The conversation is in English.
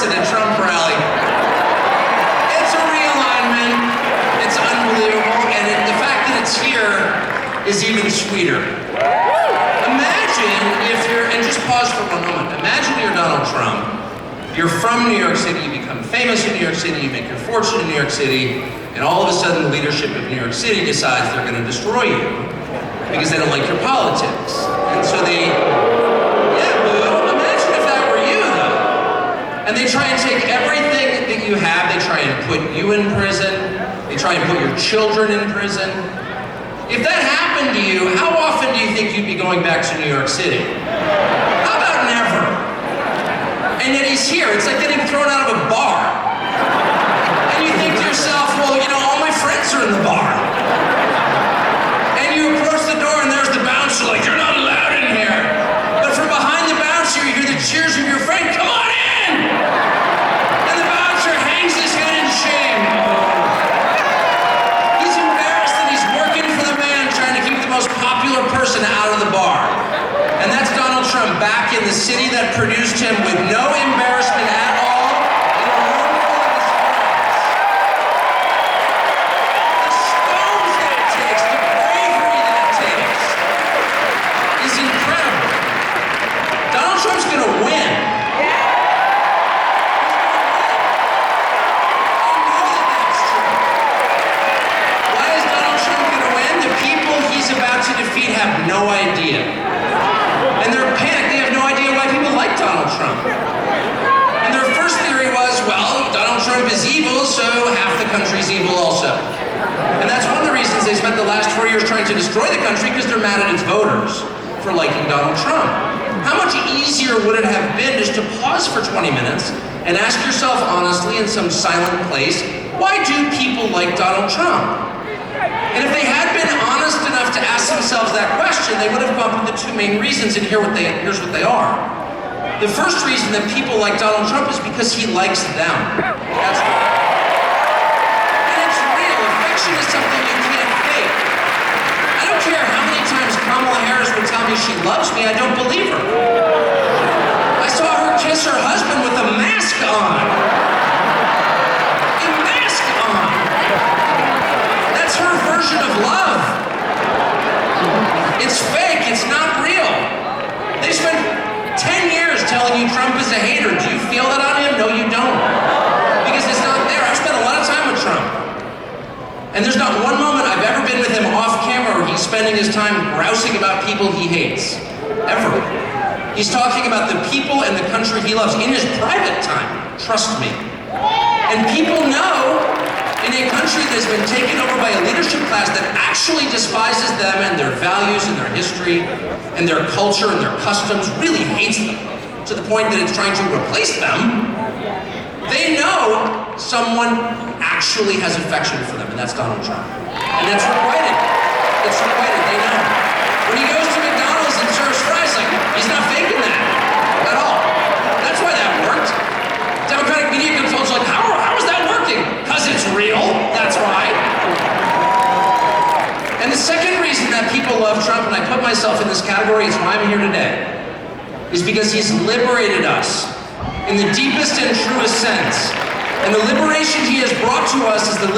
person at Trump rally. It's a realignment. It's unbelievable, and the fact that it's here is even sweeter. Imagine if you're, and just pause for one moment. Imagine you're Donald Trump. You're from New York City, you become famous in New York City, you make your fortune in New York City, and all of a sudden the leadership of New York City decides they're going to destroy you because they don't like your politics. And so they, imagine if that were you though. And they try and take everything that you have, they try and put you in prison, they try and put your children in prison. If that happened to you, how often do you think you'd be going back to New York City? How about never? And yet he's here. It's like getting thrown out of a bar. And you think to yourself, well, you know, all my friends are in the bar. And you approach the door and there's the bouncer like, you're not allowed in here. But from behind the bouncer, you hear the cheers of your friend, come on in! And the bouncer hangs his head in shame. He's embarrassed that he's working for the man trying to keep the most popular person out of the bar. And that's Donald Trump back in the city that produced him with no embarrassment at all, in a room full of his friends. The stones that it takes, the bravery that it takes, is incredible. Donald Trump's gonna win. I know that that's true. Why is Donald Trump gonna win? The people he's about to defeat have no idea. And they're panicked, they have no idea why people like Donald Trump. And their first theory was, well, Donald Trump is evil, so half the country's evil also. And that's one of the reasons they spent the last 4 years trying to destroy the country, because they're mad at its voters for liking Donald Trump. How much easier would it have been just to pause for 20 minutes and ask yourself honestly in some silent place, why do people like Donald Trump? And if they had been honest enough to ask themselves that question, they would have come up with the two main reasons, and here's what they are. The first reason that people like Donald Trump is because he likes them. That's right. And it's real. Affection is something you can't fake. I don't care how many times Kamala Harris would tell me she loves me, I don't believe her. I saw her kiss her husband with a mask on. A mask on. That's her version of love. It's fake, it's not real. They spent 10 years telling you Trump is a hater. Do you feel that on him? No, you don't. Because it's not there. I've spent a lot of time with Trump. And there's not one moment I've ever been with him off camera where he's spending his time grousing about people he hates. Ever. He's talking about the people and the country he loves in his private time. Trust me. And people know in a country that's been taken over by a leadership class that actually despises them and their values and their history and their culture and their customs, really hates them to the point that it's trying to replace them, they know someone actually has affection for them, and that's Donald Trump. And that's requited. It's requited, they know. When he goes to McDonald's and serves fries, like, he's not faking that at all. That's why that worked. Democratic media consultants are like, how is that working? Because it's real, that's why. And the second reason that people love Trump, and I put myself in this category, it's why I'm here today, is because he's liberated us in the deepest and truest sense. And the liberation he has brought to us is the